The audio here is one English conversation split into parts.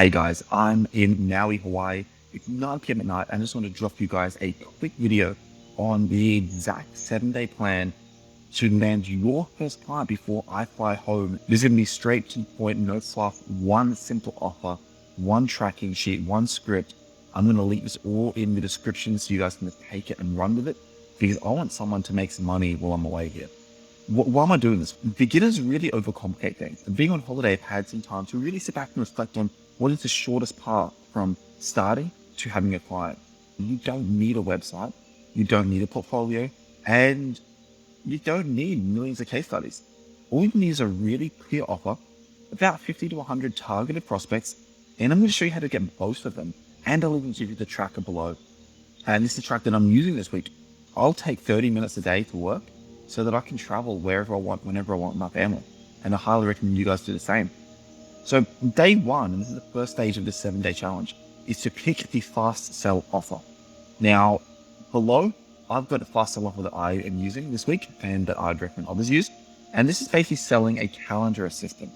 Hey guys, I'm in Maui, Hawaii. It's 9 p.m. at night. I just want to drop you guys a quick video on the exact 7-day plan to land your first client before I fly home. This is going to be straight to the point, no fluff, one simple offer, one tracking sheet, one script. I'm going to link this all in the description so you guys can just take it and run with it because I want someone to make some money while I'm away here. Why am I doing this? Beginners really overcomplicate things. And being on holiday, I've had some time to really sit back and reflect on what is the shortest path from starting to having a client. You don't need a website, you don't need a portfolio, and you don't need millions of case studies. All you need is a really clear offer, about 50 to 100 targeted prospects, and I'm going to show you how to get most of them. And I'll even give you the tracker below. And this is the track that I'm using this week. I'll take 30 minutes a day to work so that I can travel wherever I want, whenever I want with my family. And I highly recommend you guys do the same. So day one, and this is the first stage of this 7-day challenge, is to pick the fast sell offer. Now, below, I've got a fast sell offer that I am using this week and that I'd recommend others use. And this is basically selling a calendar assistant.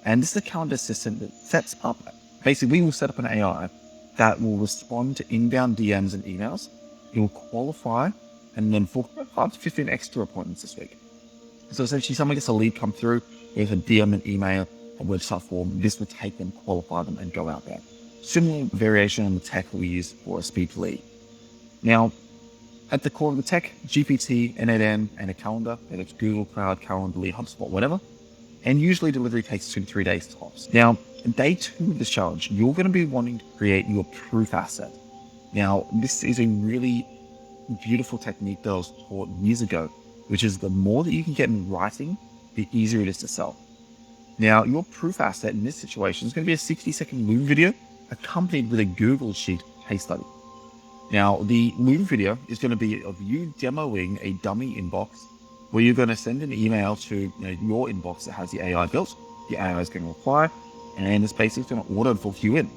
And this is a calendar assistant that sets up, basically we will set up an AI that will respond to inbound DMs and emails. It will qualify and then for 5 to 15 extra appointments this week. So essentially someone gets a lead come through, there's a DM, an email, a website form, this will take them, qualify them and go out there. Similar variation on the tech we use for a speed to lead. Now, at the core of the tech, GPT, N8N, and a calendar, whether it's Google Cloud, Calendly, HubSpot, whatever. And usually delivery takes 2 to 3 days tops. Now, in day 2 of this challenge, you're going to be wanting to create your proof asset. Now, this is a really beautiful technique that I was taught years ago, which is the more that you can get in writing, the easier it is to sell. Now, your proof asset in this situation is going to be a 60-second Loom video accompanied with a Google Sheet case study. Now, the Loom video is going to be of you demoing a dummy inbox where you're going to send an email to your inbox that has the AI built. The AI is going to reply, and it's basically going to auto book you in.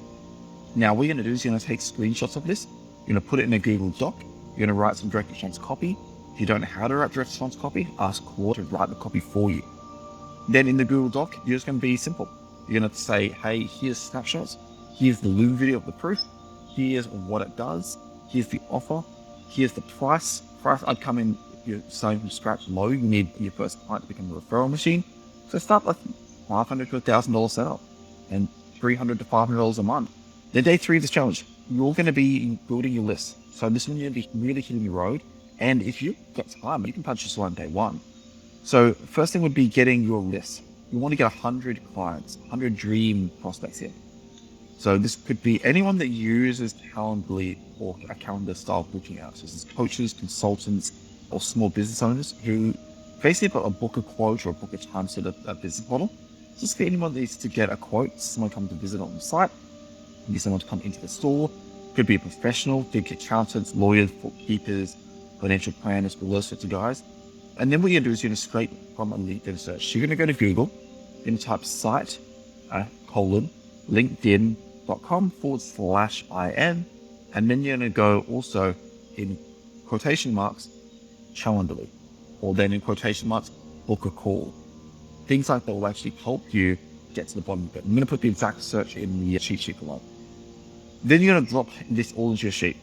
Now, what you're going to do is you're going to take screenshots of this. You're going to put it in a Google Doc. You're going to write some direct response copy. If you don't know how to write direct response copy, ask Claude to write the copy for you. Then in the Google Doc, you're just going to be simple. You're going to say, hey, here's snapshots. Here's the Loom video of the proof. Here's what it does. Here's the offer. Here's the price. I'd come in, you're starting from scratch low. You need your first client to become a referral machine. So start like $500 to $1,000 setup and $300 to $500 a month. Then day 3 of this challenge, you're going to be building your list. So this is when you're going to be really hitting the road. And if you've got time, you can punch this on day 1. So first thing would be getting your list. You want to get 100 clients, 100 dream prospects here. So this could be anyone that uses Calendly or a calendar style booking out. So this is coaches, consultants, or small business owners who basically a book a quote or a book a time set a business model. Just for anyone that needs to get a quote, someone come to visit on the site, maybe someone to come into the store, could be a professional, big accountants, lawyers, bookkeepers, financial planners, all those sorts of guys. And then what you're going to do is you're going to scrape from a LinkedIn search. You're going to go to Google, you're going to type site, LinkedIn.com/IN, and then you're going to go also in quotation marks, Calendly, or then in quotation marks, book a call. Things like that will actually help you get to the bottom of it. I'm going to put the exact search in the cheat sheet below. Then you're going to drop this all into your sheet.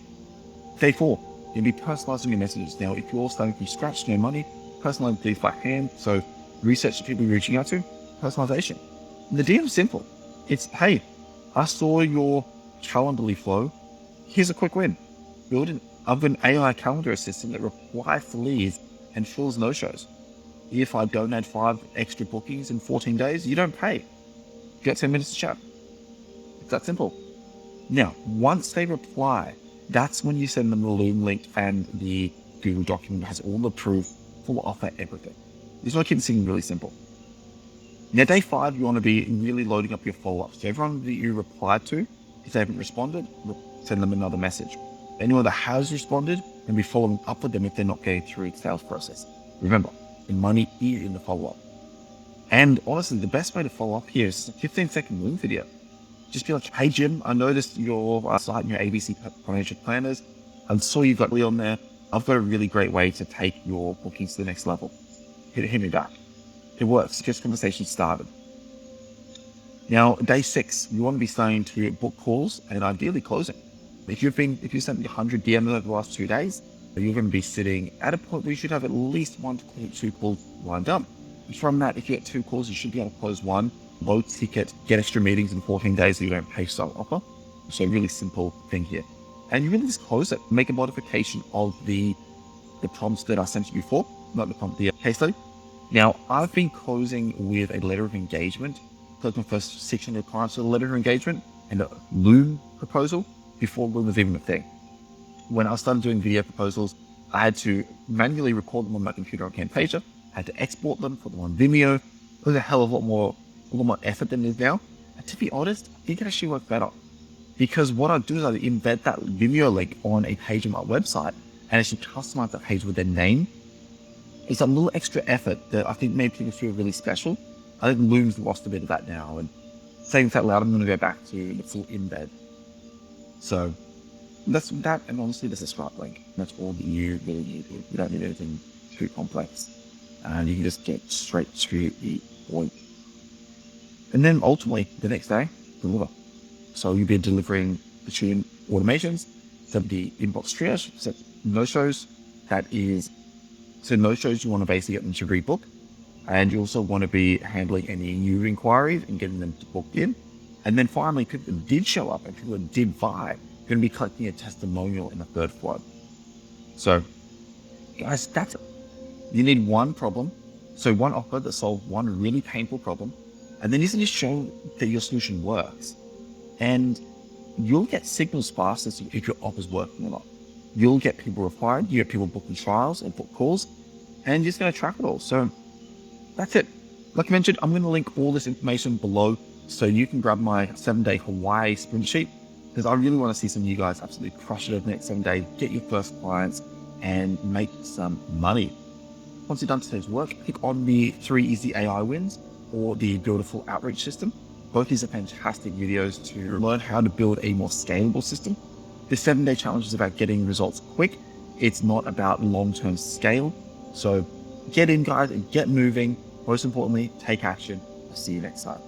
Day 4, you'll be personalizing your messages. Now, if you're starting from scratch, no money, personalize these by hand. So research the people you're reaching out to, personalization. And the DM is simple. It's, hey, I saw your Calendly flow. Here's a quick win. I've got an AI calendar assistant that replies to leads and fills no-shows. If I donate 5 extra bookings in 14 days, you don't pay. You get 10 minutes to chat. It's that simple. Now, once they reply, that's when you send them the Loom link and the Google document that has all the proof, full offer, everything. This is why I keep things really simple. Now, day 5, you want to be really loading up your follow-ups. So everyone that you replied to, if they haven't responded, send them another message. Anyone that has responded, and be following up with them if they're not getting through the sales process. Remember, the money is in the follow-up. And honestly, the best way to follow up here is a 15-second Loom video. Just be like, hey Jim, I noticed your site and your ABC financial planners. I saw you've got Lee on there. I've got a really great way to take your bookings to the next level. Hit me back. It works. Just conversation started. Now, day 6, you want to be starting to book calls and ideally closing. If you sent me 100 DMs over the last 2 days, you're going to be sitting at a point where you should have at least 1 to 2 calls lined up. From that, if you get 2 calls, you should be able to close one, low ticket, get extra meetings in 14 days that you don't pay style offer. So really simple thing here. And you really just close it, make a modification of the prompts that I sent you before, not the prompt, the case study. Now, I've been closing with a letter of engagement, closed my first 600 clients with a letter of engagement and a Loom proposal before Loom was even a thing. When I started doing video proposals, I had to manually record them on my computer on Camtasia, had to export them, put them on Vimeo. It was a hell of a lot more effort than it is now. And to be honest, I think it actually worked better. Because what I do is I embed that Vimeo link on a page on my website and actually customize that page with their name. It's a little extra effort that I think made people feel really special. I think Loom's lost a bit of that now. And saying that loud, I'm going to go back to the full embed. So that's that, and honestly, there's a Stripe link. That's all that you really need. You don't need anything too complex. And you can just get straight to the point. And then ultimately, the next day, deliver. So you'll be delivering between automations, so the inbox triage, set no-shows. So no-shows, you want to basically get them to rebook. And you also want to be handling any new inquiries and getting them to book in. And then finally, people that did show up and people that did buy, you're going to be collecting a testimonial in the third flow. So guys, that's it. You need one problem. So one offer that solves one really painful problem. And then you just show that your solution works. And you'll get signals fast as if your offer's working or not. You'll get people replied, you get people booking trials and book calls, and you're just going to track it all. So that's it. Like I mentioned, I'm going to link all this information below so you can grab my 7-day Hawaii sprint sheet, because I really want to see some of you guys absolutely crush it over the next 7 days, get your first clients and make some money. Once you're done today's work, click on the 3 easy AI wins or the build a full outreach system. Both these are fantastic videos to learn how to build a more scalable system. The 7-day challenge is about getting results quick. It's not about long-term scale. So get in, guys, and get moving. Most importantly, take action. I'll see you next time.